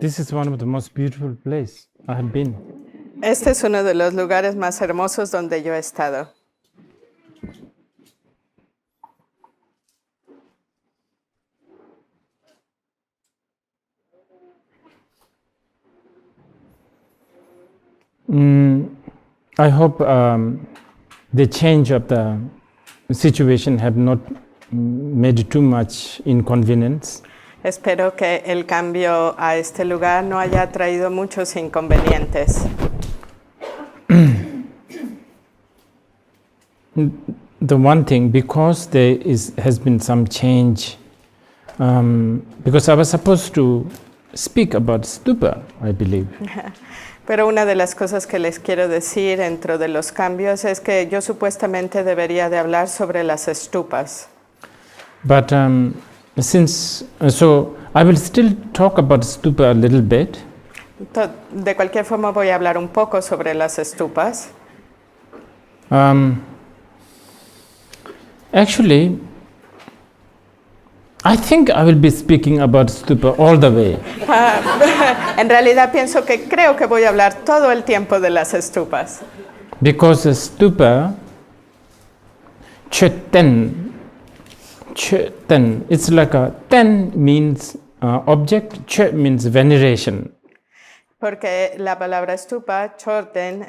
This is one of the most beautiful places I have been. Este es uno de los lugares más hermosos donde yo he estado. I hope the change of the situation have not made too much inconvenience. Espero que el cambio a este lugar no haya traído muchos inconvenientes. The one thing, because has been some change, because I was supposed to speak about stupa, I believe. Pero una de las cosas que les quiero decir dentro de los cambios es que yo supuestamente debería de hablar sobre las stupas. But so I will still talk about stupa a little bit. De cualquier forma voy a hablar un poco sobre las stupas. Actually, I think I will be speaking about stupa all the way. En realidad creo que voy a hablar todo el tiempo de las stupas. Because a stupa, ten, it's like a ten means object, che means veneration. Porque la palabra stupa, chorten,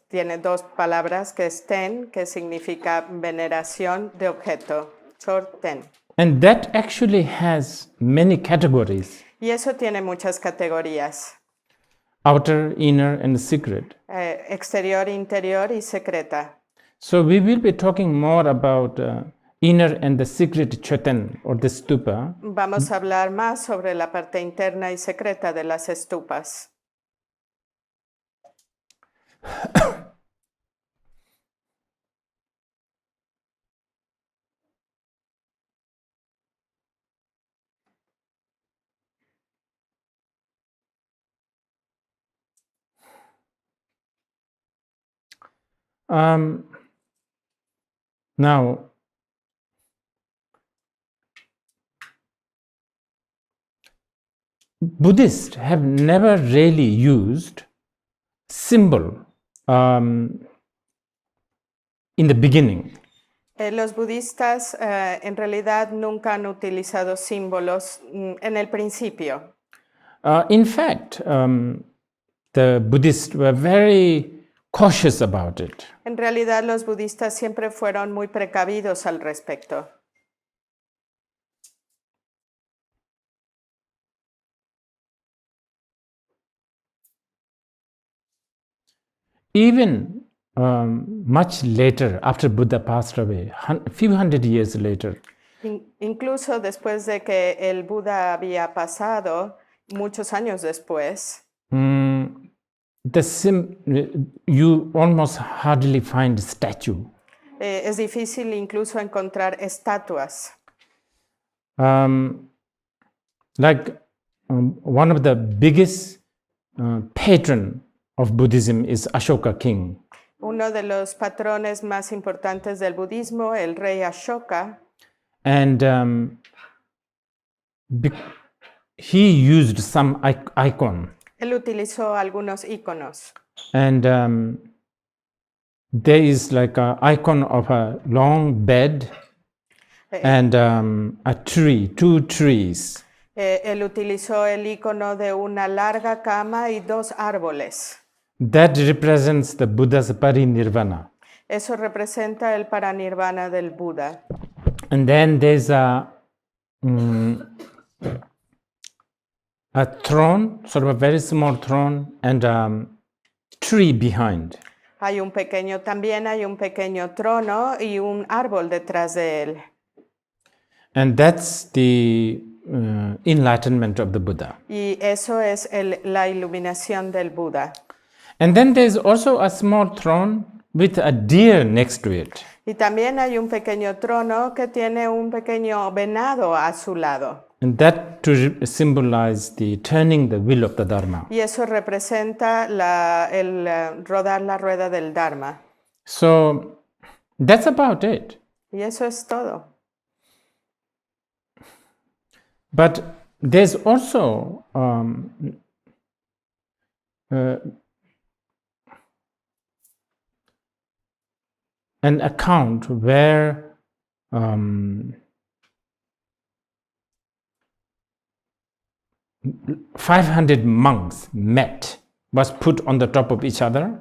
tiene dos palabras que es ten, que significa veneración de objeto. Chorten. And that actually has many categories. Y eso tiene muchas categorías. Outer, inner, and secret. Exterior, interior y secreta. So we will be talking more about inner and the secret choten or the stupa. Vamos a hablar más sobre la parte interna y secreta de las stupas. Now, Buddhists have never really used symbol in the beginning. Los budistas en realidad nunca han utilizado símbolos en el principio. In fact, the Buddhists were very cautious about it. En realidad los budistas siempre fueron muy precavidos al respecto. Even much later, after Buddha passed away, a few hundred years later. Incluso después de que el Buda había pasado, muchos años después, you almost hardly find statue. Es difícil incluso encontrar estatuas. One of the biggest patron of Buddhism is Ashoka King. Uno de los patrones más importantes del budismo, el rey Ashoka. And he used some icon. Él utilizó algunos iconos. And there is like an icon of a long bed and a tree, two trees. Él utilizó el icono de una larga cama y dos árboles. That represents the Buddha's parinirvana. Eso representa el parinirvana del Buda. And then there's a throne, sort of a very small throne, and a tree behind. También hay un pequeño trono y un árbol detrás de él. And that's the enlightenment of the Buddha. Y eso es la iluminación del Buda. And then there's also a small throne with a deer next to it. Y también hay un pequeño trono que tiene un pequeño venado a su lado. And that to symbolize the turning the wheel of the Dharma. Y eso representa el rodar la rueda del Dharma. So that's about it. Y eso es todo. But there's also an account where 500 monks met, was put on the top of each other.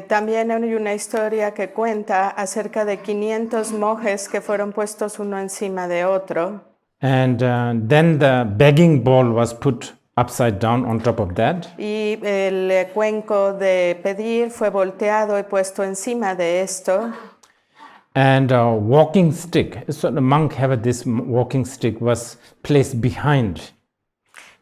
También hay una historia que cuenta acerca de 500 monjes que fueron puestos uno encima de otro. And then the begging bowl was put upside down on top of that. Y el cuenco de pedir fue volteado y puesto encima de esto. And a walking stick, so the monk had this walking stick, was placed behind.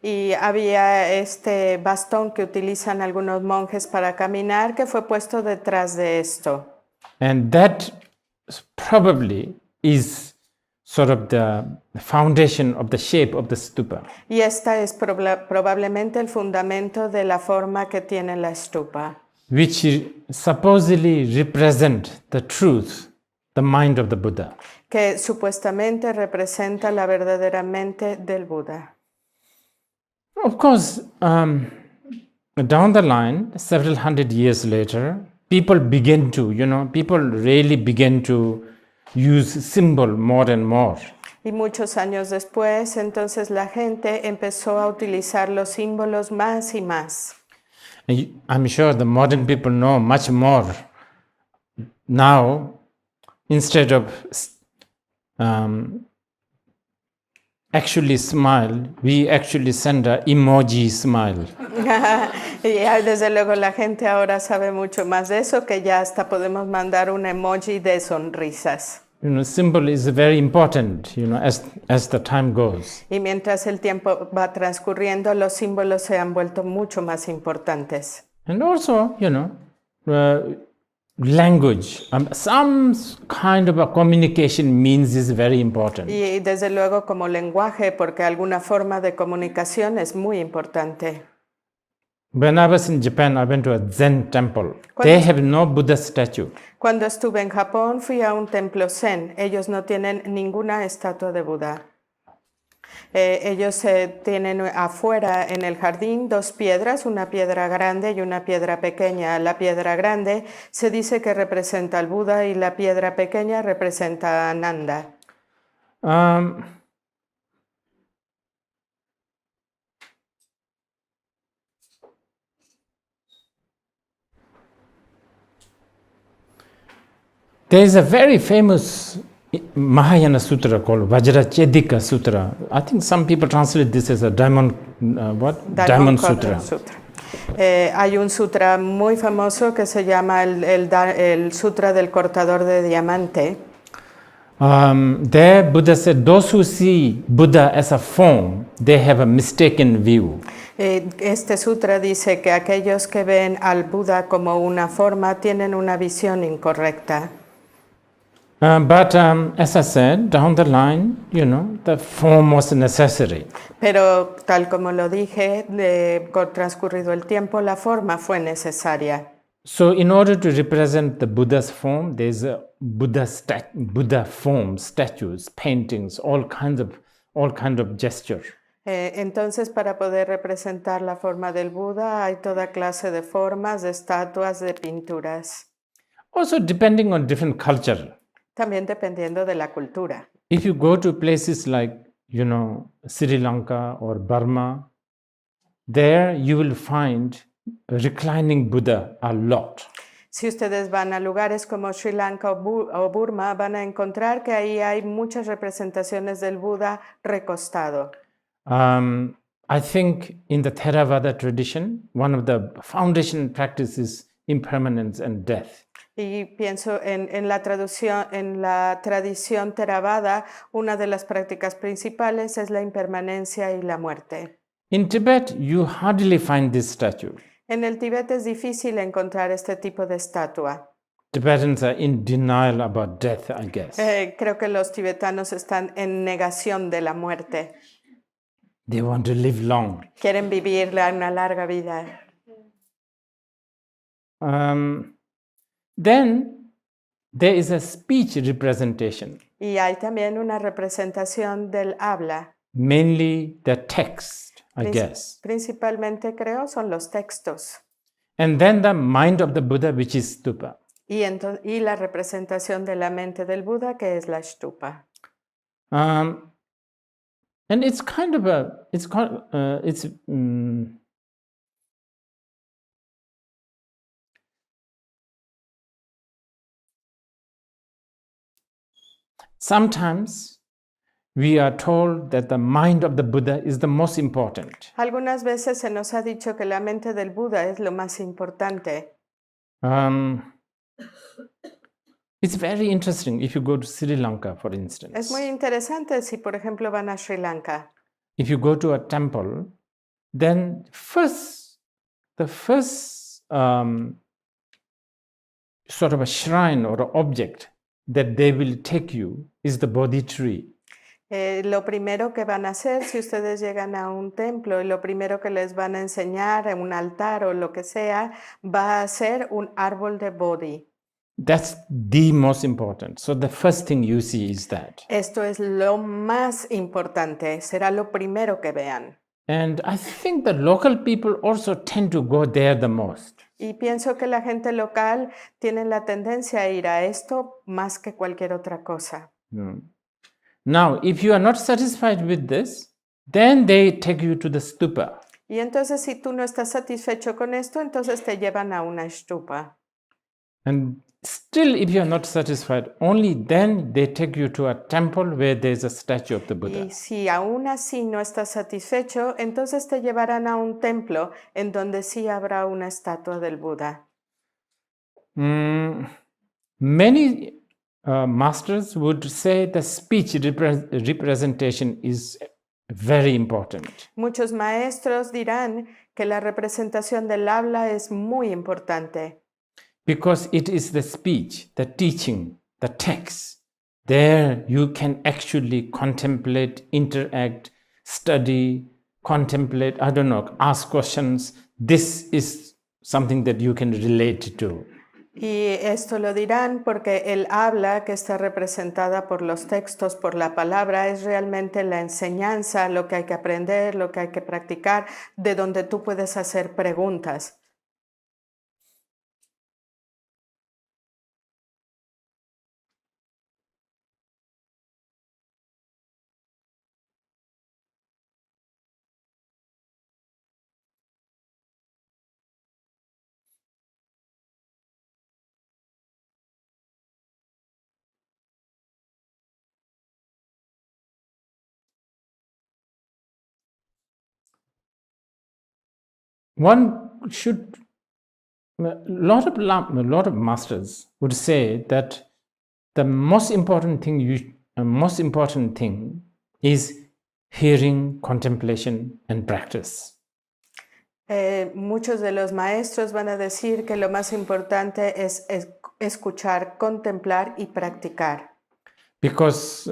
Y había este bastón que utilizan algunos monjes para caminar que fue puesto detrás de esto. And that probably is sort of the foundation of the shape of the stupa. Y esta es probablemente el fundamento de la forma que tiene la stupa. Which supposedly represent the truth, the mind of the Buddha. Que supuestamente representa la verdadera mente del Buda. Of course, down the line, several hundred years later, people really begin to use symbol more and more. Y muchos años después, entonces la gente empezó a utilizar los símbolos más y más. I'm sure the modern people know much more. Now, instead of actually smile, we actually send an emoji smile. Y desde luego la gente ahora sabe mucho más de eso, que ya hasta podemos mandar un emoji de sonrisas. Symbol is very important, as the time goes. Y mientras el tiempo va transcurriendo, los símbolos se han vuelto mucho más importantes. And also, language, some kind of a communication means is very important. Y desde luego como lenguaje, porque alguna forma de comunicación es muy importante. When I was in Japan, I went to a Zen temple. They have no Buddha statue. Cuando estuve en Japón, fui a un templo Zen. Ellos no tienen ninguna estatua de Buda. Ellos tienen afuera en el jardín dos piedras, una piedra grande y una piedra pequeña. La piedra grande se dice que representa al Buda y la piedra pequeña representa a Nanda. There is a very famous Mahayana Sutra called Vajrachedika Sutra. I think some people translate this as a diamond Sutra. Hay un sutra muy famoso que se llama el Sutra del Cortador de Diamante. There Buddha said, those who see Buddha as a form, they have a mistaken view. Este sutra dice que aquellos que ven al Buda como una forma tienen una visión incorrecta. But as I said, down the line, the form was necessary. Pero tal como lo dije, transcurrido el tiempo, la forma fue necesaria. So in order to represent the Buddha's form, there's a Buddha form, statues, paintings, all kind of gesture. Entonces, para poder representar la forma del Buda, hay toda clase de formas, de estatuas, de pinturas. Also, depending on different culture. También dependiendo de la cultura. If you go to places like, Sri Lanka or Burma, there you will find a reclining Buddha a lot. Si ustedes van a lugares como Sri Lanka o Burma, van a encontrar que ahí hay muchas representaciones del Buda recostado. I think in the Theravada tradition, one of the foundation practices is impermanence and death. Y pienso en la tradición Theravada, una de las prácticas principales es la impermanencia y la muerte. In Tibet, you hardly find this statue. En el Tíbet es difícil encontrar este tipo de estatua. Tibetans are in denial about death, I guess. Creo que los tibetanos están en negación de la muerte. They want to live long. Quieren vivir una larga vida. Then there is a speech representation. Y hay también una representación del habla. Mainly the text. I guess. Principalmente creo son los textos And then the mind of the Buddha, which is stupa. y la representación de la mente del Buda, que es la stupa. And it's kind of a, sometimes we are told that the mind of the Buddha is the most important. Algunas veces se nos ha dicho que la mente del Buda es lo más importante. It's very interesting if you go to Sri Lanka, for instance. Es muy interesante si, por ejemplo, van a Sri Lanka. If you go to a temple, then the first sort of a shrine or an object that they will take you is the Bodhi tree. Lo primero que van a hacer si ustedes llegan a un templo y lo primero que les van a enseñar en un altar o lo que sea, va a ser un árbol de Bodhi. That's the most important. So the first thing you see is that. Esto es lo más importante, será lo primero que vean. And I think the local people also tend to go there the most. Y pienso que la gente local tiene la tendencia a ir a esto más que cualquier otra cosa. Now, if you are not satisfied with this, then they take you to the stupa. Y entonces si tú no estás satisfecho con esto, entonces te llevan a una stupa. And still, if you are not satisfied, only then they take you to a temple where there is a statue of the Buddha. Y si aún así no estás satisfecho, entonces te llevarán a un templo en donde sí habrá una estatua del Buda. Many masters would say the speech representation is very important. Muchos maestros dirán que la representación del habla es muy importante. Because it is the speech, the teaching, the text. There you can actually contemplate, interact, study, contemplate, ask questions. This is something that you can relate to. Y esto lo dirán porque el habla que está representada por los textos, por la palabra, es realmente la enseñanza, lo que hay que aprender, lo que hay que practicar, de donde tú puedes hacer preguntas. One should, a lot of masters would say that the most important thing is hearing, contemplation, and practice. Muchos de los maestros van a decir que lo más importante es escuchar, contemplar y practicar. Because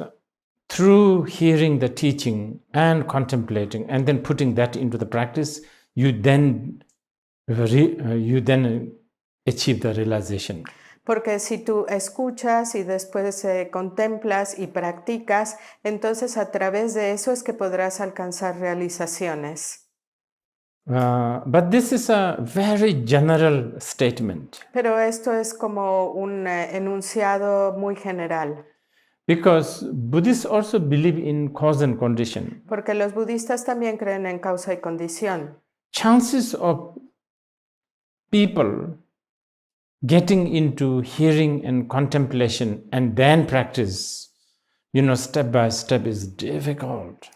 through hearing the teaching and contemplating and then putting that into the practice, you then achieve the realization. Porque si tú escuchas y después contemplas y practicas, entonces a través de eso es que podrás alcanzar realizaciones. But this is a very general statement. Pero esto es como un enunciado muy general. Because Buddhists also believe in cause and condition. Porque los budistas también creen en causa y condición. Chances of people getting into hearing and contemplation and then practice, step by step is difficult.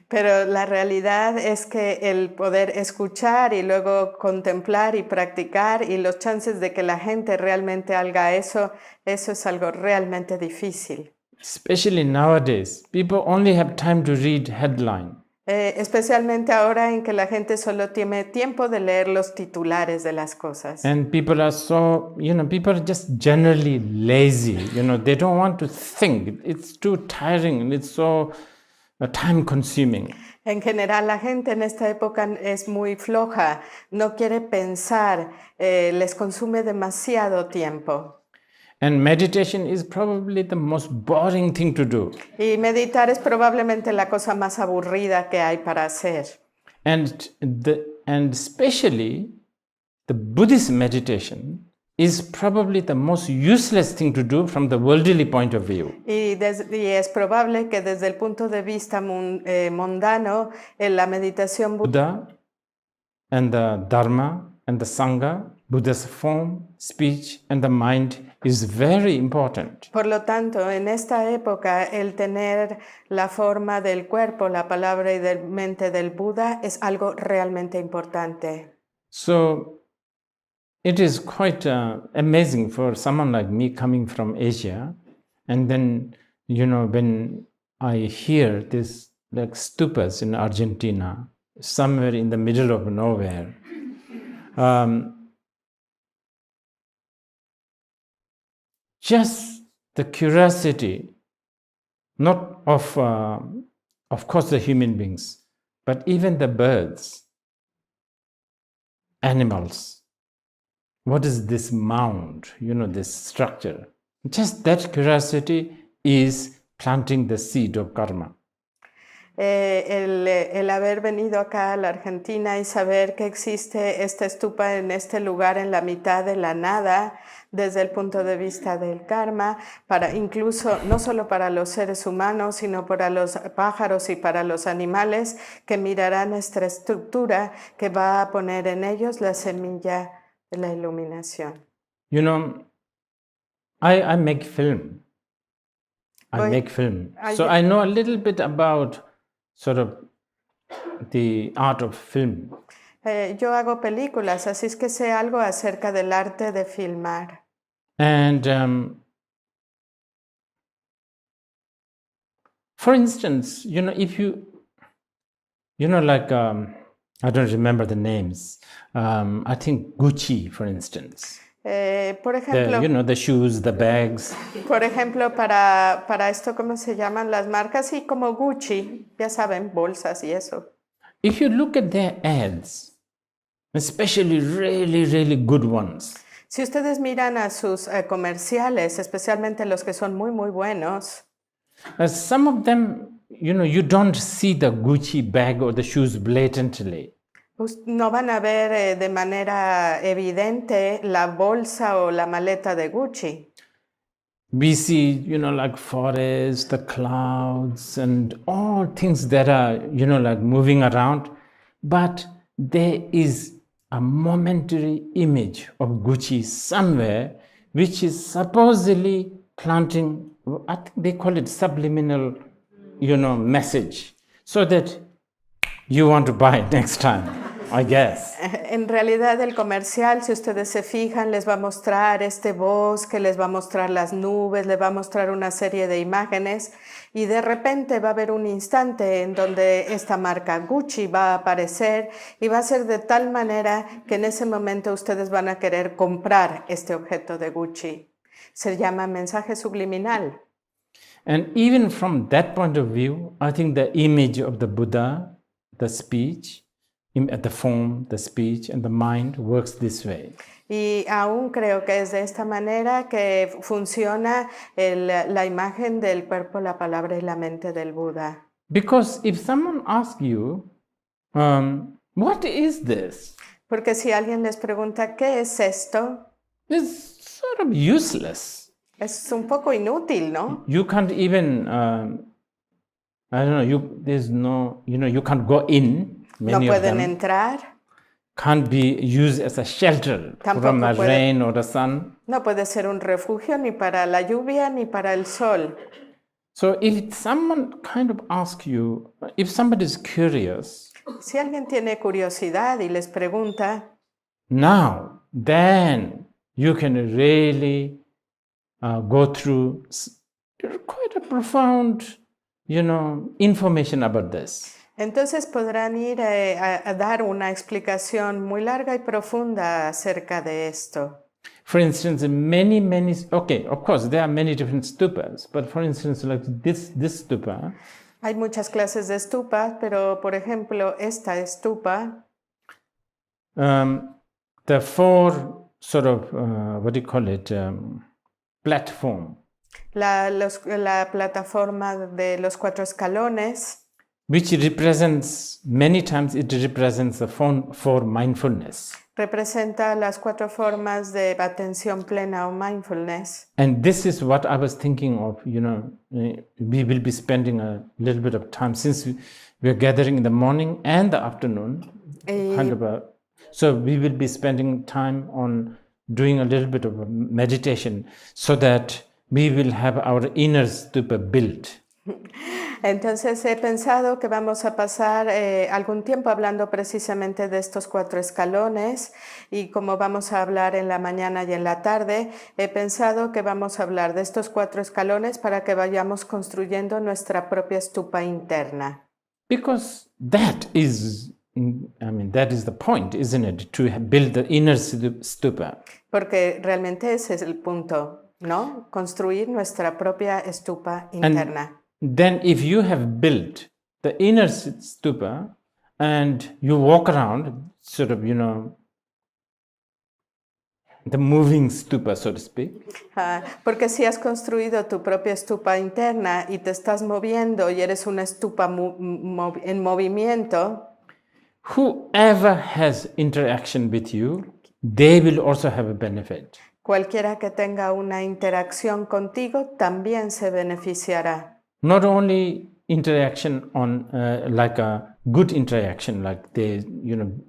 Pero la realidad es que el poder escuchar y luego contemplar y practicar y los chances de que la gente realmente haga eso es algo realmente difícil. Especially nowadays, people only have time to read headline. Especialmente ahora en que la gente solo tiene tiempo de leer los titulares de las cosas. And people are so, people are just generally lazy. They don't want to think. It's too tiring and it's so time consuming. En general, la gente en esta época es muy floja, no quiere pensar, les consume demasiado tiempo. And meditation is probably the most boring thing to do. Y meditar es probablemente la cosa más aburrida que hay para hacer. And especially the Buddhist meditation is probably the most useless thing to do from the worldly point of view. Y es probable que desde el punto de vista mundano, la meditación Buddha and the Dharma and the Sangha, Buddha's form, speech, and the mind is very important. Por lo tanto, en esta época, el tener la forma del cuerpo, la palabra y de mente del Buda es algo realmente importante. So it is quite amazing for someone like me coming from Asia, and then, when I hear this, like stupas in Argentina, somewhere in the middle of nowhere, just the curiosity, not of course, the human beings, but even the birds, animals. What is this mound, this structure? Just that curiosity is planting the seed of karma. El haber venido acá a la Argentina y saber que existe esta stupa en este lugar en la mitad de la nada, desde el punto de vista del karma, para incluso no solo para los seres humanos, sino para los pájaros y para los animales que mirarán esta estructura que va a poner en ellos la semilla de la iluminación. I make film. So I know a little bit about sort of the art of film. Yo hago películas, así es que sé algo acerca del arte de filmar. And for instance, if like I don't remember the names. I think Gucci, for instance. Por ejemplo, the shoes, the bags. Por ejemplo, para esto, ¿cómo se llaman las marcas? Sí, como Gucci, ya saben, bolsas y eso. If you look at their ads, especially really, really good ones. Si ustedes miran a sus comerciales, especialmente los que son muy, muy buenos. Some of them, you don't see the Gucci bag or the shoes blatantly. No van a ver de manera evidente la bolsa o la maleta de Gucci. We see, like forests, the clouds, and all things that are, like moving around. But there is a momentary image of Gucci somewhere, which is supposedly planting, I think they call it subliminal, message, so that you want to buy it next time, I guess. En realidad el comercial, si ustedes se fijan, les va a mostrar este bosque, les va a mostrar las nubes, les va a mostrar una serie de imágenes y de repente va a haber un instante en donde esta marca Gucci va a aparecer y va a ser de tal manera que en ese momento ustedes van a querer comprar este objeto de Gucci. Se llama mensaje subliminal. And even from that point of view, I think the image of the Buddha, the speech, the form, the speech, and the mind works this way. Y aún creo que es de esta manera que funciona la imagen del cuerpo, la palabra y la mente del Buda. Because if someone asks you, what is this? Porque si alguien les pregunta, ¿qué es esto? It's sort of useless. Es un poco inútil, ¿no? You can't even, I don't know, there's no, you can't go in. No pueden entrar. Can't be used as a shelter from the rain or the sun. No puede ser un refugio ni para la lluvia ni para el sol. So if someone kind of asks you, if somebody is curious, si alguien tiene curiosidad y les pregunta, now, then you can really go through quite a profound, information about this. Entonces podrán ir a dar una explicación muy larga y profunda acerca de esto. For instance, okay, of course, there are many different stupas, but for instance, like this stupa. Hay muchas clases de stupas, pero por ejemplo, esta stupa. The four sort of, what do you call it, platform. La plataforma de los 4 escalones. which represents, many times it represents the for mindfulness. Representa las 4 formas de atención plena o mindfulness. And this is what I was thinking of, we will be spending a little bit of time since we are gathering in the morning and the afternoon. So we will be spending time on doing a little bit of a meditation so that we will have our inner stupa built. Entonces he pensado que vamos a pasar algún tiempo hablando precisamente de estos 4 escalones y como vamos a hablar en la mañana y en la tarde, he pensado que vamos a hablar de estos 4 escalones para que vayamos construyendo nuestra propia stupa interna. Because that is the point, isn't it? To build the inner stupa. Porque realmente ese es el punto, ¿no? Construir nuestra propia stupa interna. Then if you have built the inner stupa and you walk around, sort of, the moving stupa, so to speak. Porque si has construido tu propia stupa interna y te estás moviendo y eres una stupa en movimiento, whoever has interaction with you, they will also have a benefit. Cualquiera que tenga una interacción contigo también se beneficiará. Not only interaction on like a good interaction, like they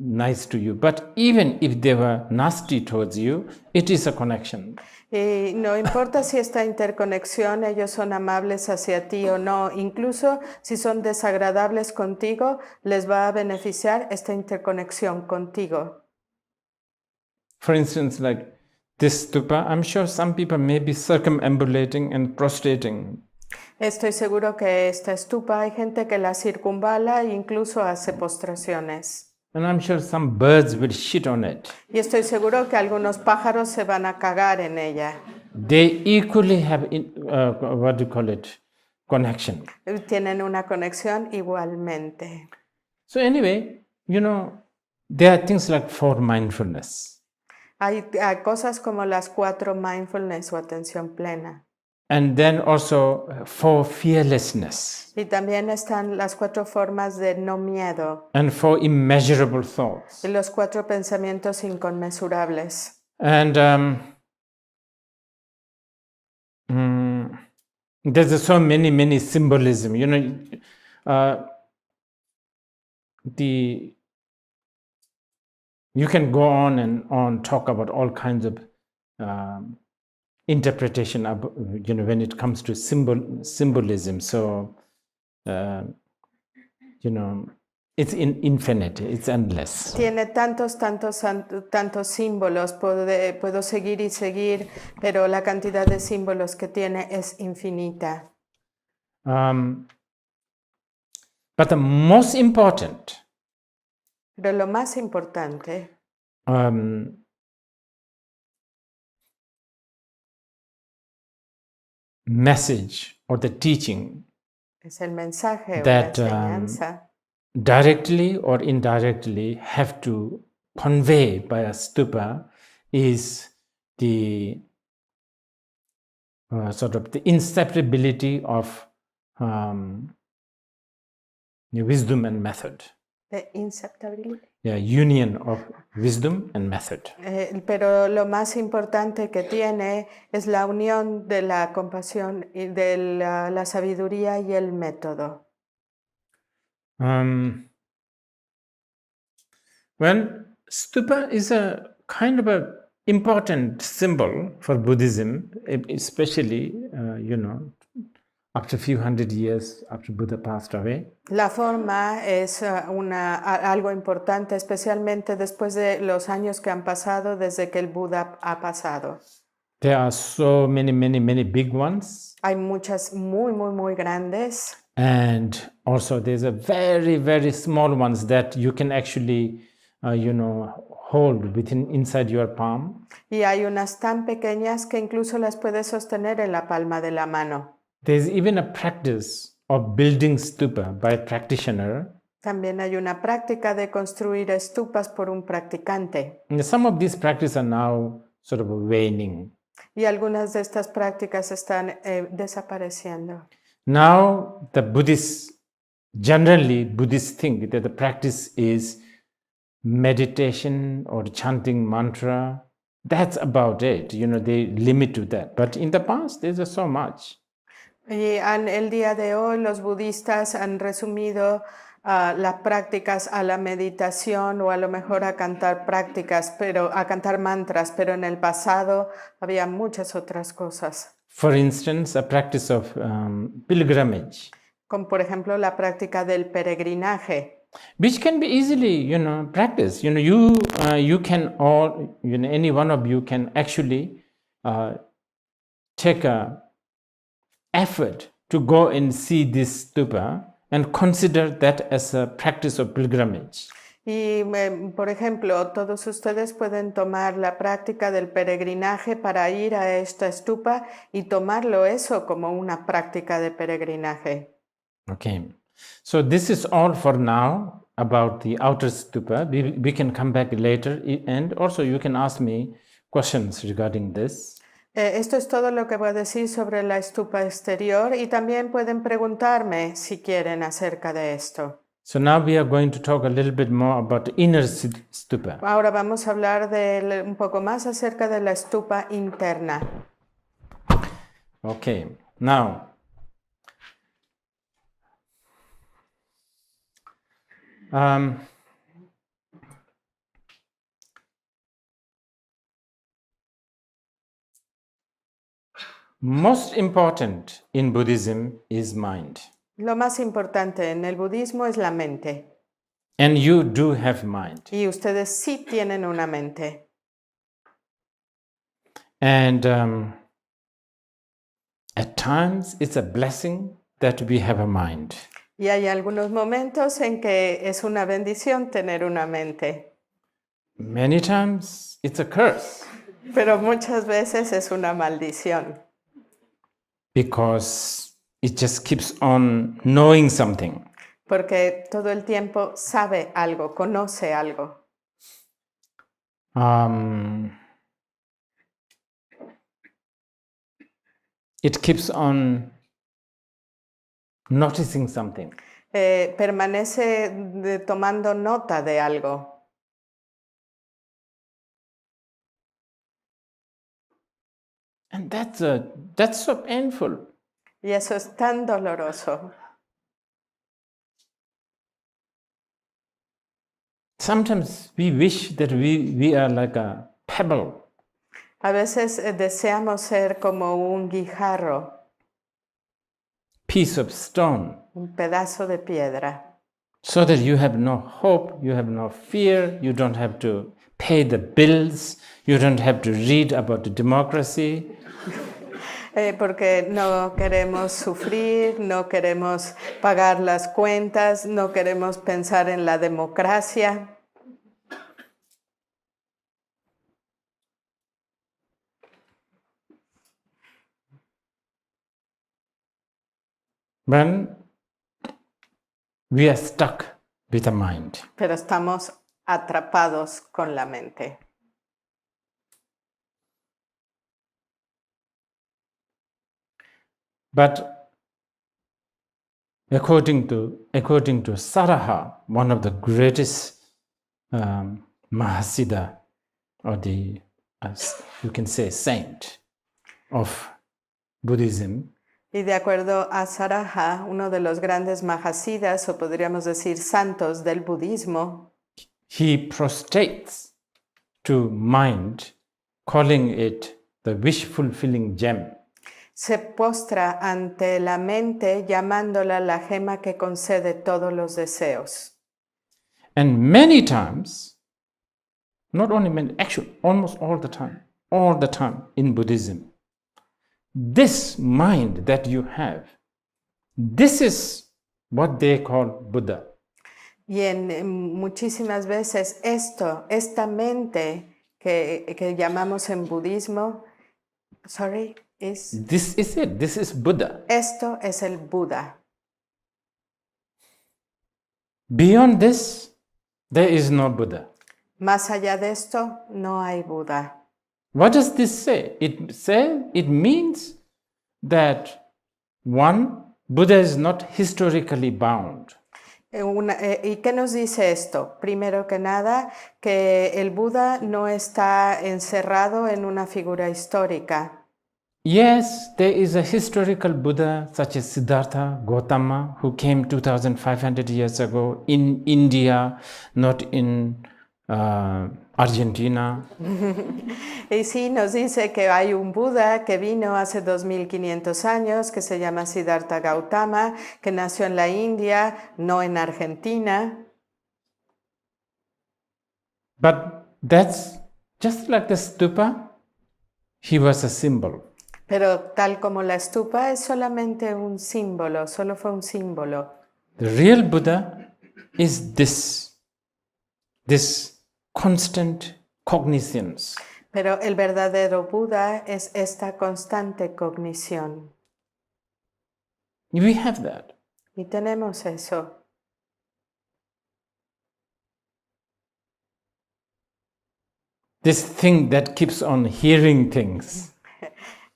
nice to you, but even if they were nasty towards you, it is a connection. Y no importa si esta interconexión ellos son amables hacia ti o no, incluso si son desagradables contigo, les va a beneficiar esta interconexión contigo. For instance, like this stupa, I'm sure some people may be circumambulating and prostrating. Estoy seguro que esta stupa hay gente que la circunvala e incluso hace postraciones. And I'm sure some birds will shit on it. Y estoy seguro que algunos pájaros se van a cagar en ella. They equally have, connection. Tienen una conexión igualmente. So anyway, there are things like for mindfulness. Hay cosas como las 4 mindfulness o atención plena. And then also for fearlessness. Y también están las 4 formas de no miedo. And for immeasurable thoughts. Y los 4 pensamientos inconmensurables. And there's so many symbolism. You can go on and on, talk about all kinds of interpretation of, when it comes to symbolism. So, it's infinite, it's endless. Tiene tantos símbolos, puedo seguir y seguir, pero la cantidad de símbolos que tiene es infinita. But the most important, pero lo más importante, message or the teaching es el mensaje that o la enseñanza directly or indirectly have to convey by a stupa is the sort of the inseparability of wisdom and method. The inseparability. Yeah, union of wisdom and method. Pero lo más importante que tiene es la unión de la compasión y de la sabiduría y el método. Well, stupa is a kind of a important symbol for Buddhism, especially after a few hundred years after Buddha passed away. La forma es algo importante, especialmente después de los años que han pasado desde que el Buda ha pasado. There are so many big ones. Hay muchas muy grandes. And also there's a very small ones that you can actually, hold inside your palm. Y hay unas tan pequeñas que incluso las puedes sostener en la palma de la mano. There's even a practice of building stupa by a practitioner. También hay una práctica de construir estupas por un practicante. And some of these practices are now sort of waning. Y algunas de estas prácticas están desapareciendo. Now the Buddhist generally Buddhists think that the practice is meditation or chanting mantra. That's about it. They limit to that. But in the past, there's so much. Y el día de hoy los budistas han resumido las prácticas a la meditación o a lo mejor a cantar a cantar mantras, pero en el pasado había muchas otras cosas. For instance, a practice of pilgrimage, Como por ejemplo la práctica del peregrinaje, which can be easily, practiced. You can all, any one of you can actually take a effort to go and see this stupa and consider that as a practice of pilgrimage. Y, por ejemplo, todos ustedes pueden tomar la práctica del peregrinaje para ir a esta stupa y tomarlo eso como una práctica de peregrinaje. Okay, so this is all for now about the outer stupa. We can come back later, and also you can ask me questions regarding this. Esto es todo lo que voy a decir sobre la stupa exterior y también pueden preguntarme si quieren acerca de esto. So now we are going to talk a little bit more about the inner stupa. Ahora vamos a hablar un poco más acerca de la stupa interna. Okay, now most important in Buddhism is mind. Lo más importante en el budismo es la mente. And you do have mind. Y ustedes sí tienen una mente. And at times it's a blessing that we have a mind. Y hay algunos momentos en que es una bendición tener una mente. Many times it's a curse. Pero muchas veces es una maldición. Because it just keeps on knowing something. Porque todo el tiempo sabe algo, conoce algo. It keeps on noticing something. Permanece tomando nota de algo. And that's so painful. Y eso es tan doloroso. Sometimes we wish that we are like a pebble. A veces deseamos ser como un guijarro, Piece of stone, un pedazo de piedra, so that you have no hope, you have no fear, you don't have to pay the bills, you don't have to read about the democracy. Porque no queremos sufrir, no queremos pagar las cuentas, no queremos pensar en la democracia. When we are stuck with the mind. Pero estamos atrapados con la mente. But according to Siddhartha, one of the greatest Mahasiddha, or the you can say saint of Buddhism, Y de acuerdo a Siddhartha, uno de los grandes Mahasiddhas, o podríamos decir santos del budismo, he prostrates to mind, calling it the wish-fulfilling gem. se postra ante la mente llamándola la gema que concede todos los deseos. And many times, not only many, actually almost all the time in Buddhism, this mind that you have, this is what they call Buddha. Y muchísimas veces esta mente que llamamos en budismo, This is it. This is Buddha. Esto es el Buda. Beyond this, there is no Buddha. Más allá de esto, no hay Buda. What does this say? It means that one, Buddha is not historically bound. ¿Y qué nos dice esto? Primero que nada, que el Buda no está encerrado en una figura histórica. Yes, there is a historical Buddha such as Siddhartha Gautama who came 2500 years ago in India, not in Argentina. Y sí, nos dice que hay un Buda que vino hace 2500 años, que se llama Siddhartha Gautama, que nació en la India, no en Argentina. But that's just like the stupa, he was a symbol. Pero tal como la stupa es solamente un símbolo, solo fue un símbolo. The real Buddha is this constant cognizance. Pero el verdadero Buda es esta constante cognición. We have that. Y tenemos eso. This thing that keeps on hearing things.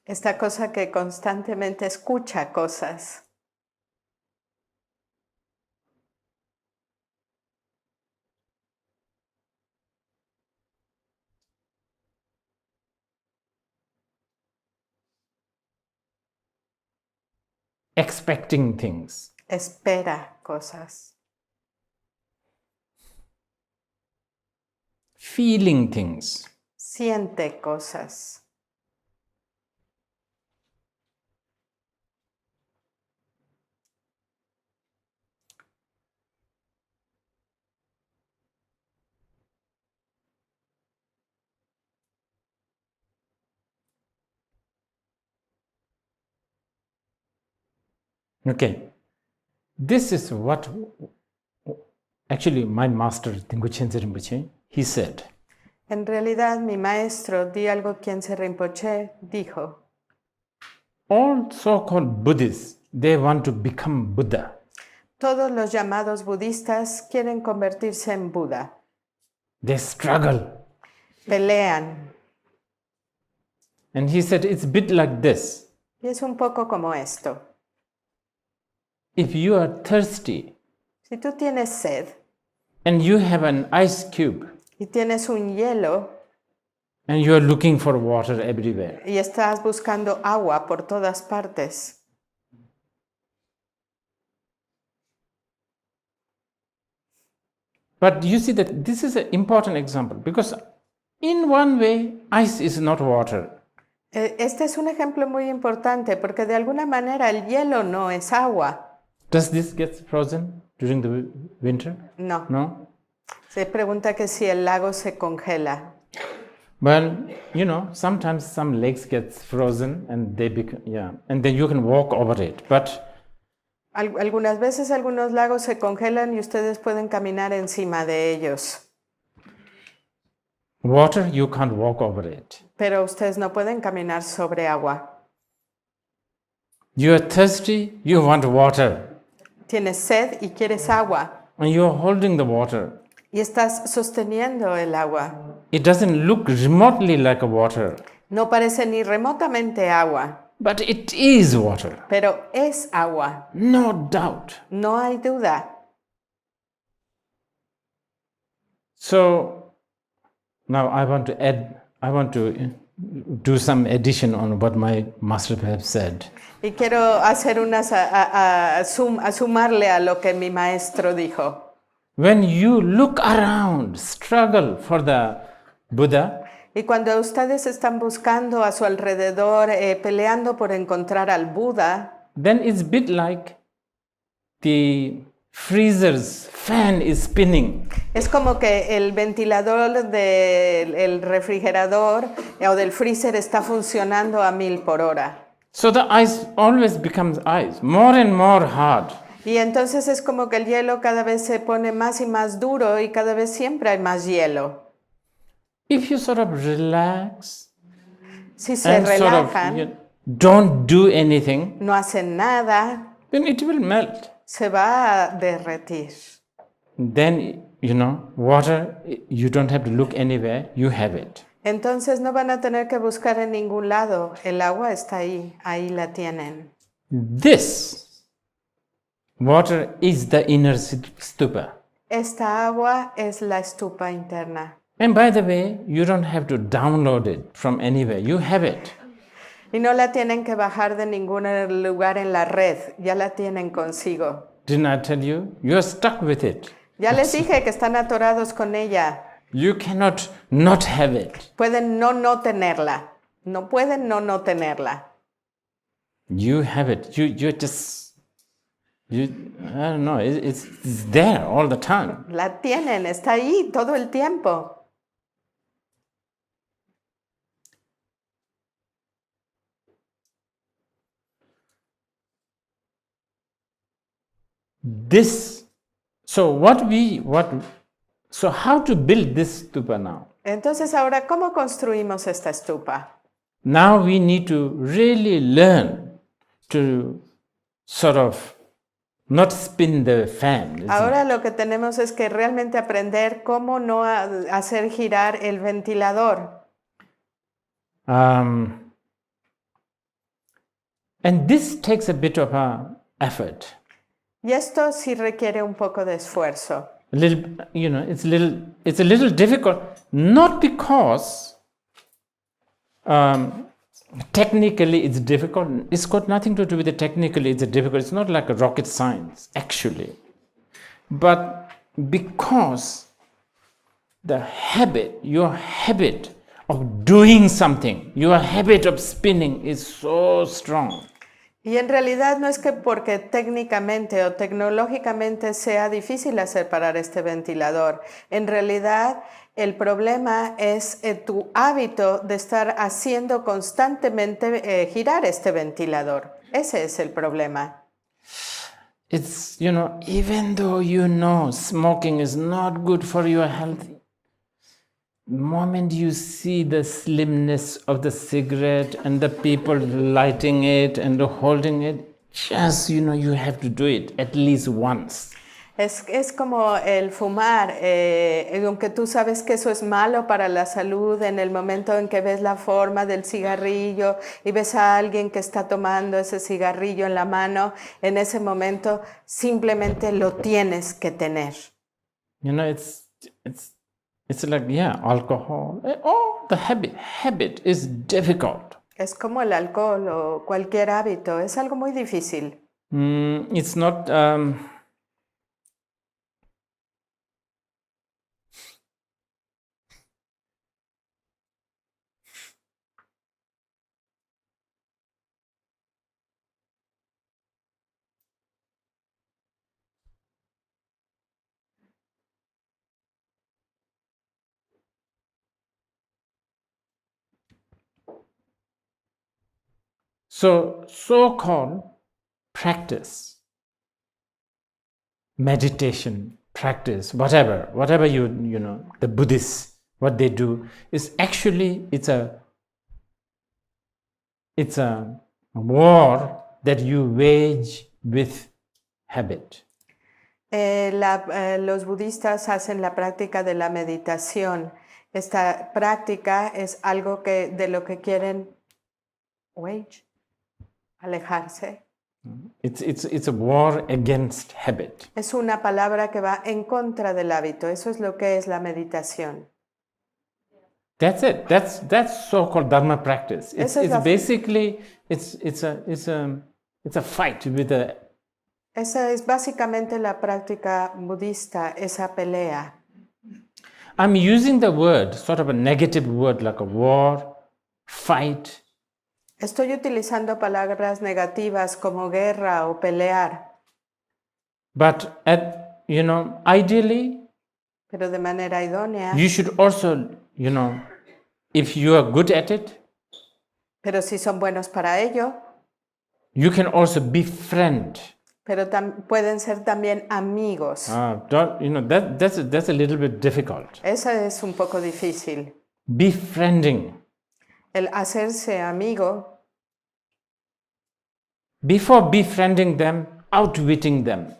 Esta cosa que constantemente escucha cosas. Expecting things. Espera cosas. Feeling things. Siente cosas. Okay. This is what actually my master, Dzongsar Khyentse Rinpoche, he said. En realidad, mi maestro, Dzongsar Khyentse Rinpoche, dijo, All so-called Buddhists, they want to become Buddha. todos los llamados budistas quieren convertirse en Buda. They struggle. Pelean. And he said, it's a bit like this. Y es un poco como esto. If you are thirsty Si tú tienes sed and you have an ice cube y tienes un hielo and you are looking for water everywhere, y estás buscando agua por todas partes, but you see that this is an important example because in one way, ice is not water. este es un ejemplo muy importante porque de alguna manera el hielo no es agua. Does this get frozen during the winter? No. No? Se pregunta que si el lago se congela. Well, you know, sometimes some lakes get frozen and they become, and then you can walk over it. But Algunas veces algunos lagos se congelan y ustedes pueden caminar encima de ellos. water, you can't walk over it. Pero ustedes no pueden caminar sobre agua. You are thirsty, you want water, Tienes sed y quieres agua and you are holding the water. y estás sosteniendo el agua. It doesn't look remotely like a water, No parece ni remotamente agua, but it is water. pero es agua. No doubt. No hay duda. So now I want to do some addition on what my master have said. Y quiero hacer sumarle a lo que mi maestro dijo. When you look around, struggle for the Buddha, Y cuando ustedes están buscando a su alrededor, peleando por encontrar al Buda, then it's a bit like the freezer's fan is spinning. es como que el ventilador del refrigerador o del freezer está funcionando a 1000 por hora. So the ice always becomes ice, more and more hard. Y entonces es como que el hielo cada vez se pone más y más duro y cada vez siempre hay más hielo. If you sort of relax Si se and relajan, don't do anything, no hacen nada, then it will melt. se va a derretir. Then, water, you don't have to look anywhere, you have it. Entonces no van a tener que buscar en ningún lado. El agua está ahí, ahí la tienen. This Water is the inner stupa. Esta agua es la estupa interna. And by the way, you don't have to download it from anywhere. You have it. Y no la tienen que bajar de ningún lugar en la red, ya la tienen consigo. Didn't I tell you? You're stuck with it. Ya les dije que están atorados con ella. You cannot not have it. Pueden no tenerla. No pueden no tenerla. You have it. I don't know, it's there all the time. La tienen, está ahí todo el tiempo. So how to build this stupa now? Entonces ahora, ¿cómo construimos esta estupa? Now we need to really learn to sort of not spin the fan. Ahora lo que tenemos es que realmente aprender cómo no hacer girar el ventilador. And this takes a bit of effort. Y esto sí requiere un poco de esfuerzo. A little, it's a little difficult, not because technically it's difficult. It's got nothing to do with the technically it's difficult. It's not like a rocket science, actually. But because the habit, your habit of doing something, your habit of spinning is so strong. Y en realidad no es que porque técnicamente o tecnológicamente sea difícil hacer parar este ventilador. En realidad el problema es tu hábito de estar haciendo constantemente girar este ventilador. Ese es el problema. It's, even though smoking is not good for your health, the moment you see the slimness of the cigarette and the people lighting it and holding it, just, you have to do it at least once. Es como el fumar, aunque tú sabes que eso es malo para la salud, en el momento en que ves la forma del cigarrillo y ves a alguien que está tomando ese cigarrillo en la mano, en ese momento simplemente lo tienes que tener. It's like, alcohol. The habit is difficult. Es como el alcohol o cualquier hábito, es algo muy difícil. It's not... So-called practice, meditation, practice, whatever the Buddhists, what they do is actually it's a war that you wage with habit. Los budistas hacen la práctica de la meditación. Esta práctica es algo de lo que quieren alejarse. It's a war against habit. Es una palabra que va en contra del hábito. Eso es lo que es la meditación. That's it. That's so-called dharma practice. It's basically it's a fight with the. Esa es básicamente la práctica budista, esa pelea. I'm using the word, sort of a negative word like a war, fight. Estoy utilizando palabras negativas como guerra o pelear. But ideally, pero de manera idónea, you should also, if you are good at it, pero si son buenos para ello, you can also befriend. Pero pueden ser también amigos. That's a little bit difficult. Eso es un poco difícil. Befriending. El hacerse amigo. Before befriending them, outwitting them.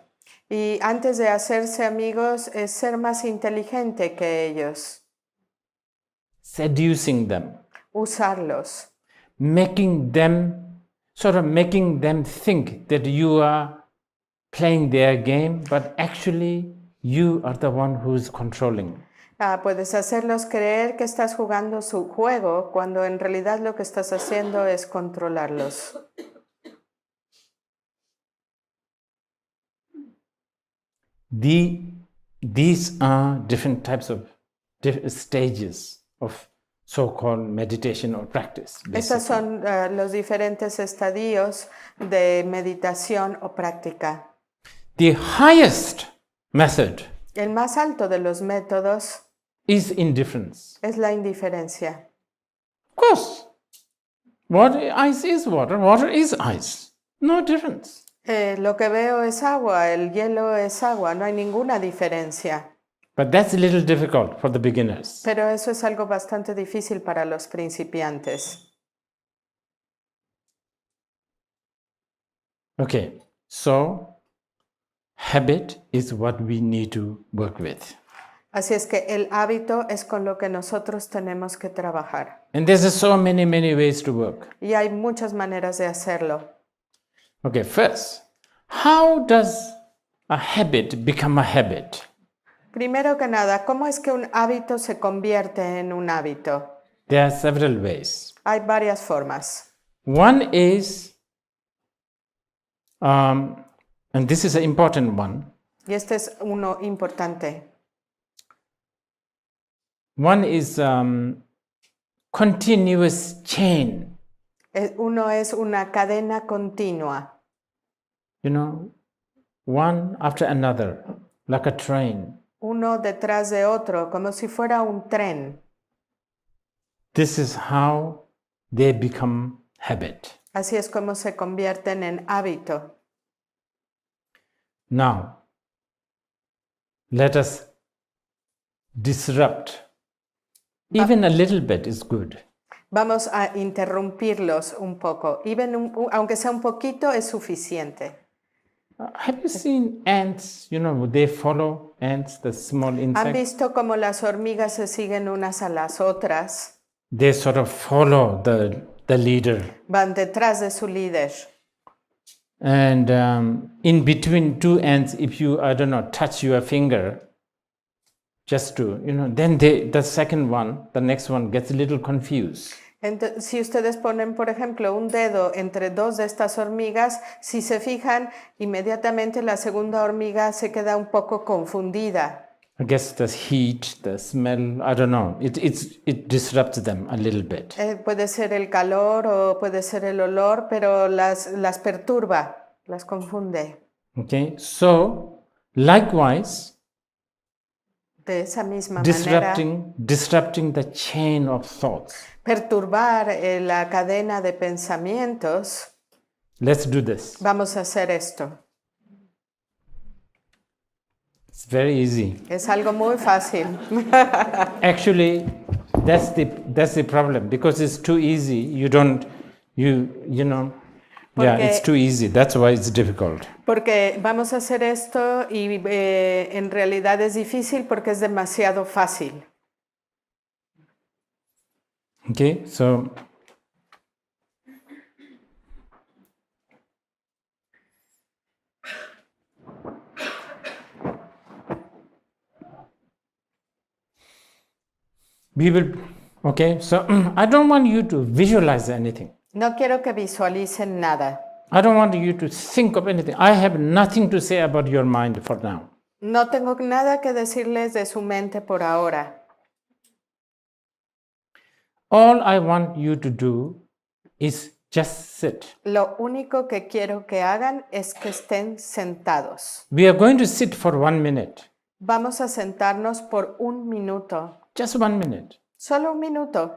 Y antes de hacerse amigos es ser más inteligente que ellos. Seducing them. Usarlos. Making them think that you are playing their game, but actually you are the one who is controlling. Puedes hacerlos creer que estás jugando su juego cuando en realidad lo que estás haciendo es controlarlos. These are different types of stages of so-called meditation or practice. Estos son los diferentes estadios de meditación o práctica. The highest method El más alto de los métodos is indifference. es la indiferencia. Of course, ice is water, water is ice. No difference. Lo que veo es agua, el hielo es agua, no hay ninguna diferencia. But that's a little difficult for the beginners. Pero eso es algo bastante difícil para los principiantes. Okay, so habit is what we need to work with. Así es que el hábito es con lo que nosotros tenemos que trabajar. And there's so many ways to work. Y hay muchas maneras de hacerlo. Okay, first, how does a habit become a habit? Primero que nada, ¿cómo es que un hábito se convierte en un hábito? There are several ways. Hay varias formas. One is, and this is an important one, Y este es uno importante. one is continuous chain. Uno es una cadena continua. You know, one after another, like a train. Uno detrás de otro, como si fuera un tren. This is how they become habit. Así es como se convierten en hábito. Now, let us disrupt. Even a little bit is good. Vamos a interrumpirlos un poco. Aunque sea un poquito, es suficiente. Have you seen ants? You know, they follow ants, the small ¿Han insects. visto cómo las hormigas se siguen unas a las otras? They sort of follow the leader. Van detrás de su líder. And in between two ants, if you, I don't know, touch your finger, just to, you know, then the second one, the next one gets a little confused. Entonces, si ustedes ponen, por ejemplo, un dedo entre dos de estas hormigas, si se fijan, inmediatamente la segunda hormiga se queda un poco confundida. I guess the heat, the smell, I don't know, it disrupts them a little bit. Puede ser el calor o puede ser el olor, pero las perturba, las confunde. Okay, so likewise, De esa misma manera, disrupting the chain of thoughts. perturbar la cadena de pensamientos. Let's do this. Vamos a hacer esto. It's very easy. Es algo muy fácil. Actually, that's the problem, because it's too easy. You know. Yeah, it's too easy. That's why it's difficult. Porque vamos a hacer esto y en realidad es difícil porque es demasiado fácil. Okay, so we will, okay, so I don't want you to visualize anything. No quiero que visualicen nada. I don't want you to think of anything. I have nothing to say about your mind for now. No tengo nada que decirles de su mente por ahora. All I want you to do is just sit. Lo único que quiero que hagan es que estén sentados. We are going to sit for 1 minute. Vamos a sentarnos por un minuto. Just 1 minute. Solo un minuto.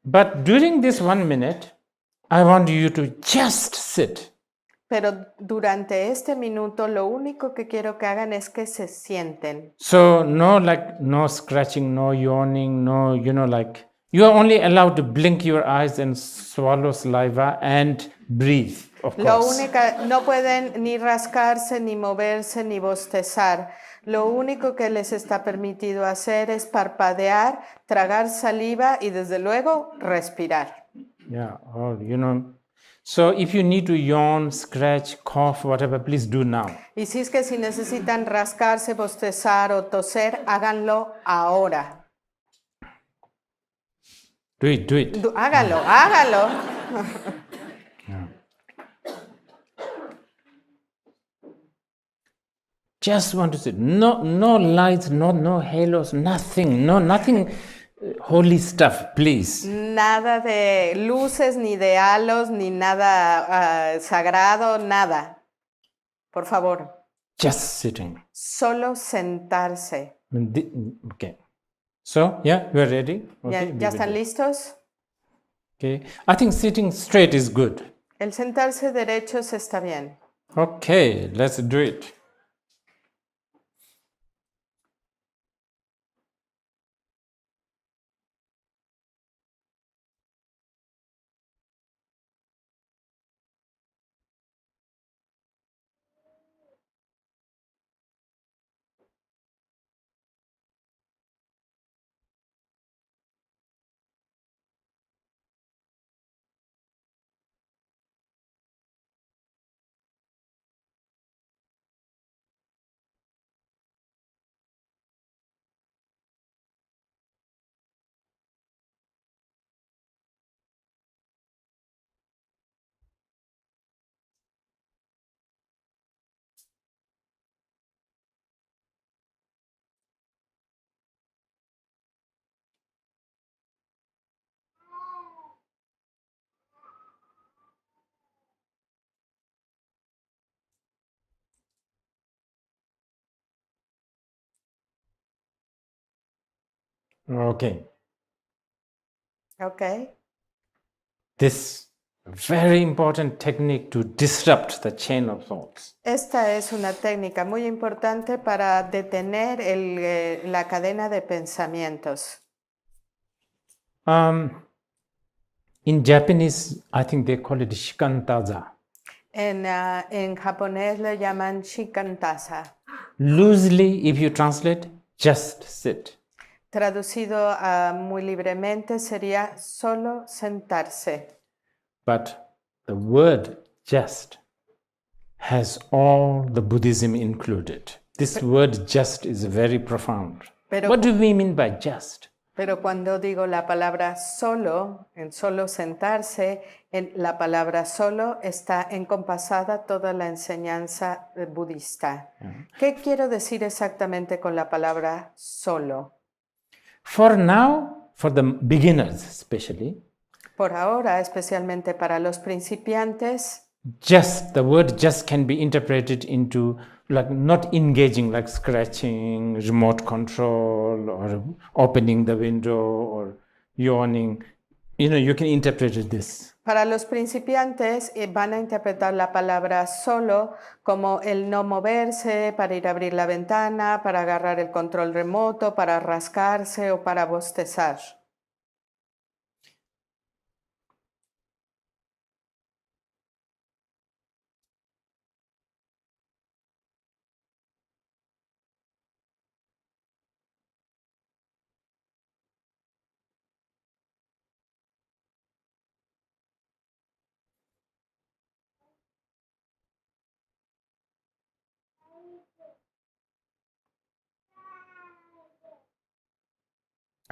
But during this 1 minute, I want you to just sit. Pero durante este minuto lo único que quiero que hagan es que se sienten. So no scratching, no yawning, no, you are only allowed to blink your eyes and swallow saliva and breathe, of course. No pueden ni rascarse, ni moverse, ni bostezar. Lo único que les está permitido hacer es parpadear, tragar saliva y desde luego respirar. Yeah, So if you need to yawn, scratch, cough, whatever, please do now. Y si es que si necesitan rascarse, bostezar o toser, háganlo ahora. Do it, do it. Hágalo, hágalo. Just want to say, no lights, no halos, nothing, nothing holy stuff, please. Nada de luces, ni de halos, ni nada sagrado, nada. Por favor. Just sitting. Solo sentarse. Okay. So, yeah, we're ready. Okay, ¿Ya están listos? Okay. I think sitting straight is good. El sentarse derechos está bien. Okay, let's do it. Okay. Okay. This very important technique to disrupt the chain of thoughts. Esta es una técnica muy importante para detener la cadena de pensamientos. In Japanese, I think they call it shikantaza. En japonés le llaman shikantaza. Loosely, if you translate, just sit. Traducido muy libremente sería solo sentarse. But the word just has all the Buddhism included. This word just is very profound. What do we mean by just? Pero cuando digo la palabra solo, en solo sentarse, en la palabra solo está encompasada toda la enseñanza budista. ¿Qué quiero decir exactamente con la palabra solo? For now, for the beginners especially, por ahora, especialmente para los principiantes, just, the word just can be interpreted into like not engaging, like scratching, remote control, or opening the window, or yawning. You can interpret it this. Para los principiantes van a interpretar la palabra solo como el no moverse, para ir a abrir la ventana, para agarrar el control remoto, para rascarse o para bostezar.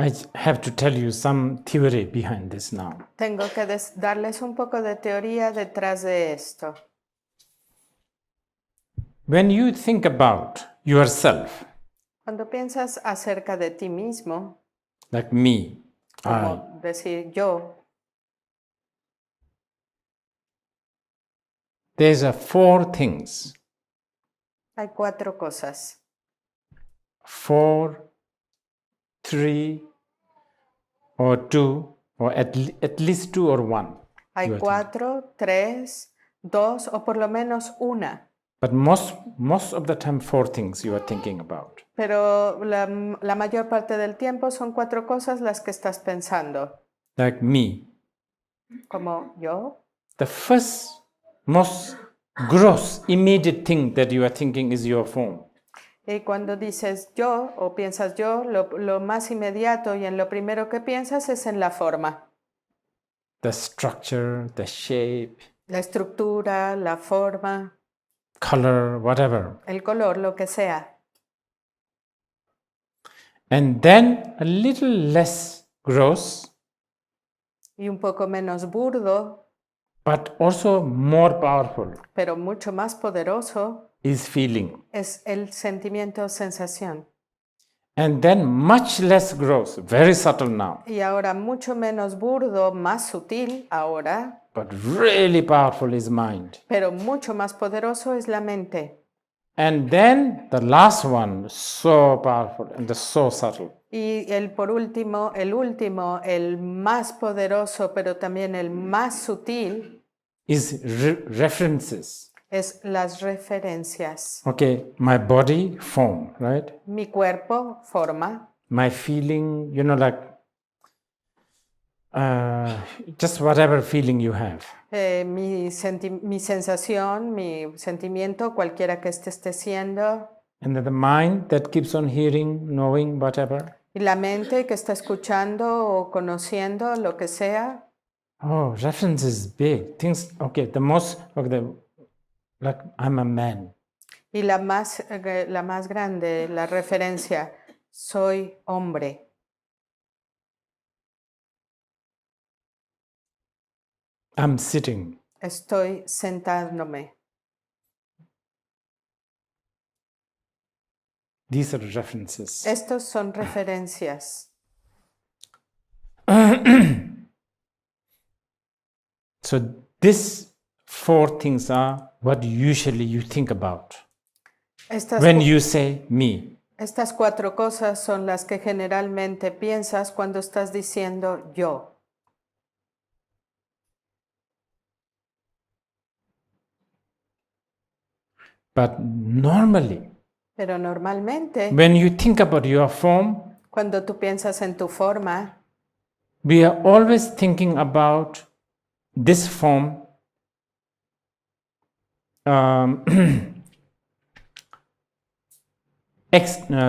I have to tell you some theory behind this now. Tengo que darles un poco de teoría detrás de esto. When you think about yourself, Cuando piensas acerca de ti mismo, like me, como decir yo, there's four things. hay 4 cosas. 4, 3, or 2, or at least 2 or 1. Hay 4, 3, 2 o por lo menos una. But most of the time 4 things you are thinking about. Pero la mayor parte del tiempo son 4 cosas las que estás pensando. Like me. Como yo. The first most gross immediate thing that you are thinking is your form. Y cuando dices yo o piensas yo, lo más inmediato y en lo primero que piensas es en la forma. The structure, the shape, La estructura, la forma, color, whatever. el color, lo que sea. And then a little less gross, Y un poco menos burdo, but also more powerful, pero mucho más poderoso, is feeling. es el sentimiento o sensación. And then much less gross, very subtle now, Y ahora mucho menos burdo, más sutil ahora, but really powerful is mind. pero mucho más poderoso es la mente. And then the last one, so powerful and so subtle, Y por último, el más poderoso, pero también el más sutil, is references. es las referencias. Okay, my body, form, right? Mi cuerpo, forma. My feeling, like just whatever feeling you have. Mi sensación, mi sentimiento, cualquiera que esté siendo. And then the mind that keeps on hearing, knowing, whatever. Y la mente que está escuchando o conociendo, lo que sea. Oh, reference is big. Things, okay, the most, okay, like I'm a man. Y la más grande, la referencia, soy hombre. I'm sitting. Estoy sentándome. These are references. Estos son referencias. So these four things are what usually you think about when you say me. Estas 4 cosas son las que generalmente piensas cuando estás diciendo yo. But normally, Pero normalmente, when you think about your form, cuando tú piensas en tu forma, we are always thinking about this form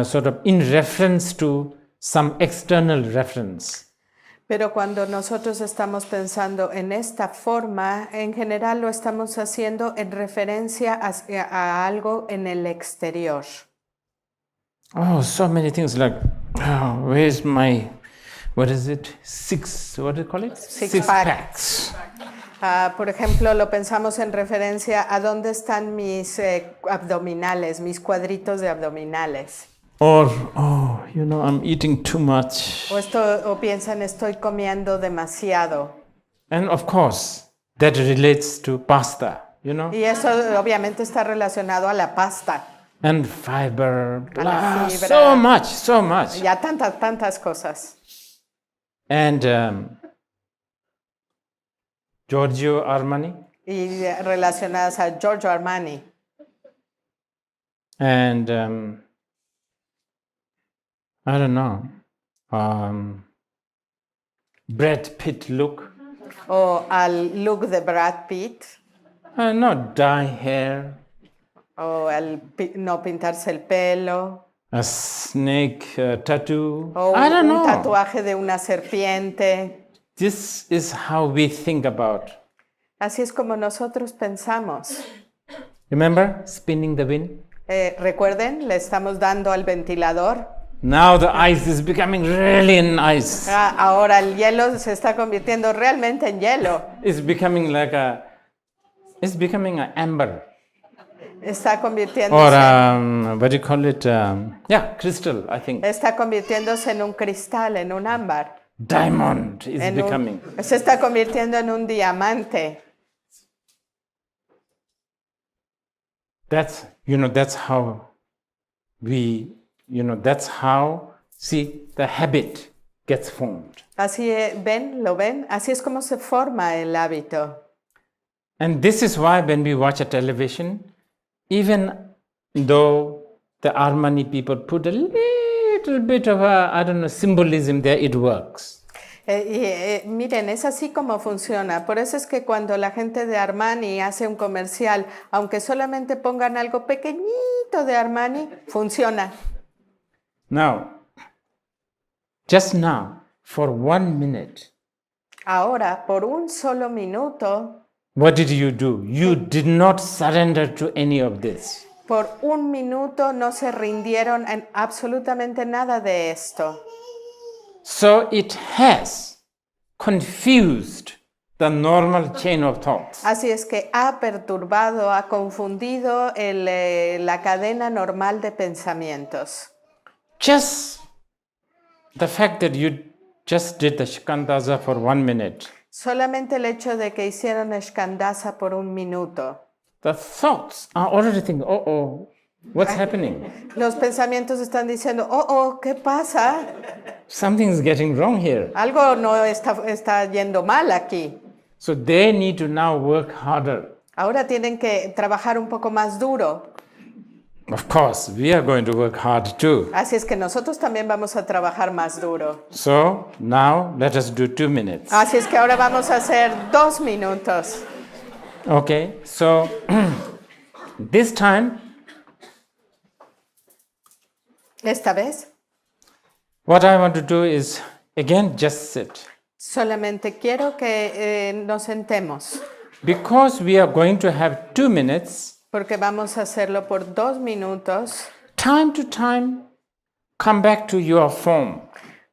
sort of in reference to some external reference. pero cuando nosotros estamos pensando en esta forma, en general lo estamos haciendo en referencia a algo en el exterior. Oh, so many things like, oh, where's my, what is it? What do you call it? Six packs. Por ejemplo, lo pensamos en referencia a dónde están mis abdominales, mis cuadritos de abdominales. Or, oh, I'm eating too much. O piensan, estoy comiendo demasiado. And of course, that relates to pasta, Y eso obviamente está relacionado a la pasta. And fiber, A la fibra. so much. Ya tantas cosas. And Giorgio Armani. Y relacionadas a Giorgio Armani. And I don't know, Brad Pitt look. O al look de Brad Pitt. Not dye hair. O al no pintarse el pelo. A snake tattoo. O I don't know. un tatuaje de una serpiente. This is how we think about. Así es como nosotros pensamos. Remember spinning the wind? Recuerden, le estamos dando al ventilador. Now the ice is becoming really an ice. Ahora el hielo se está convirtiendo realmente en hielo. It's becoming an amber. Está convirtiéndose. Or what do you call it? Crystal, I think. Está convirtiéndose en un cristal, en un ámbar. Diamond is becoming. Se está convirtiendo en un diamante. That's how we, that's how, the habit gets formed. Así ¿lo ven? Así es como se forma el hábito. And this is why when we watch a television, even though the Armani people put a little bit of symbolism there, it works. Miren, es así como funciona. Por eso es que cuando la gente de Armani hace un comercial, aunque solamente pongan algo pequeñito de Armani, funciona. Just now, for 1 minute, ahora, por un solo minuto, What did you do? You did not surrender to any of this. Por un minuto no se rindieron en absolutamente nada de esto. So it has confused the normal chain of thoughts. Así es que ha perturbado, ha confundido la cadena normal de pensamientos. Just the fact that you just did the Shikandasa for 1 minute, Solamente el hecho de que hicieron Skandasa por un minuto. the thoughts are already thinking, what's happening? Los pensamientos están diciendo, ¿qué pasa? Something's getting wrong here. Algo no está yendo mal aquí. So they need to now work harder. Ahora tienen que trabajar un poco más duro. Of course, we are going to work hard too. Así es que nosotros también vamos a trabajar más duro. So now let us do 2 minutes. Así es que ahora vamos a hacer 2 minutos. Okay, so this time, Esta vez, what I want to do is again just sit. solamente quiero que nos sentemos, Because we are going to have 2 minutes, porque vamos a hacerlo por 2 minutos. time to time, come back to your form.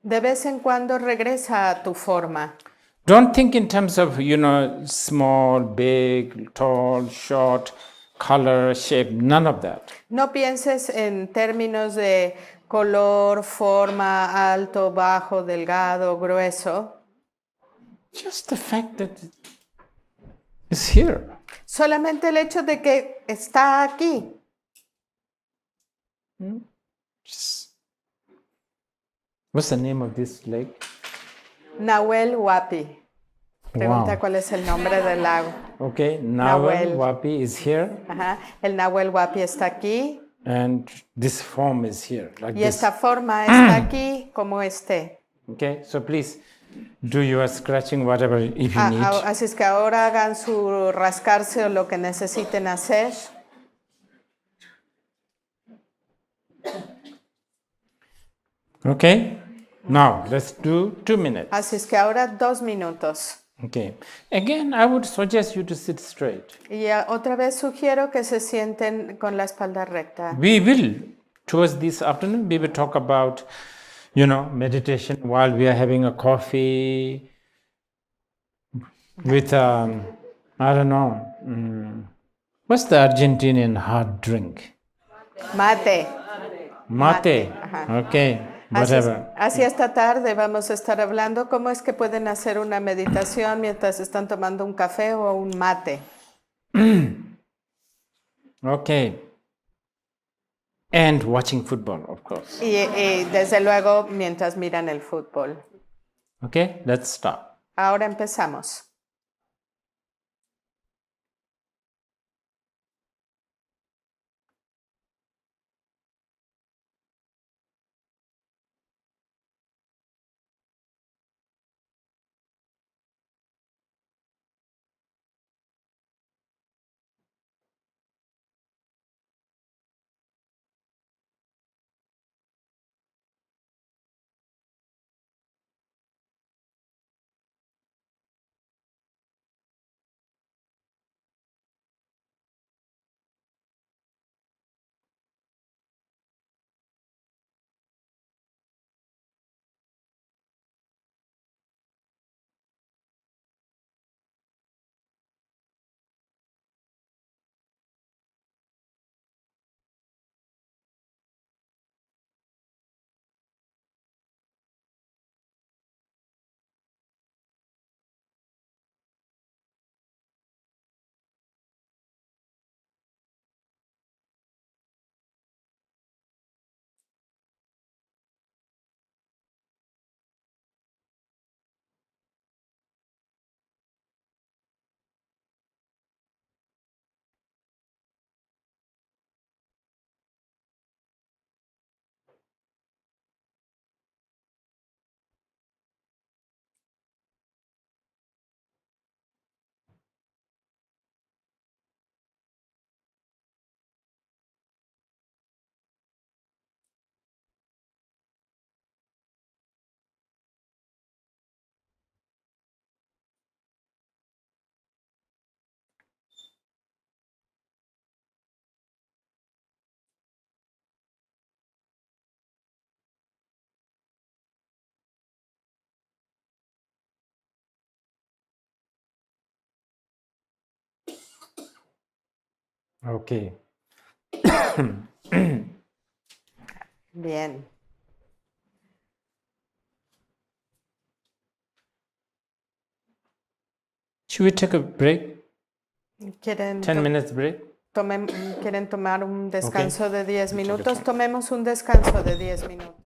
De vez en cuando regresa a tu forma. Don't think in terms of, small, big, tall, short, color, shape, none of that. No pienses en términos de color, forma, alto, bajo, delgado, grueso. Just the fact that it's here. Solamente el hecho de que está aquí. Just, what's the name of this lake? Nahuel Huapi. Pregunta Wow. cuál es el nombre del lago. Okay, Nahuel. Nahuel Wapi is here, Ajá. El Nahuel Huapi está aquí and this form is here, like y this. esta forma está aquí como esté. Okay, so please do your scratching, whatever, if you need. Así es que ahora hagan su rascarse o lo que necesiten hacer. Okay, now let's do 2 minutes. Así es que ahora 2 minutos. Okay, again, I would suggest you to sit straight. Y otra vez sugiero que se sienten con la espalda recta. We will, towards this afternoon, we will talk about, meditation while we are having a coffee with, I don't know, what's the Argentinian hard drink? Mate. Mate. Ajá. Okay, whatever. Así esta tarde vamos a estar hablando cómo es que pueden hacer una meditación mientras están tomando un café o un mate. Okay. And watching football, of course. Y desde luego mientras miran el fútbol. Okay, let's start. Ahora empezamos. Okay. Bien. Should we take a break? ¿Quieren, 10 minutes break? ¿Quieren tomar un descanso de 10 Okay. minutos? Tomemos un descanso de 10 minutos.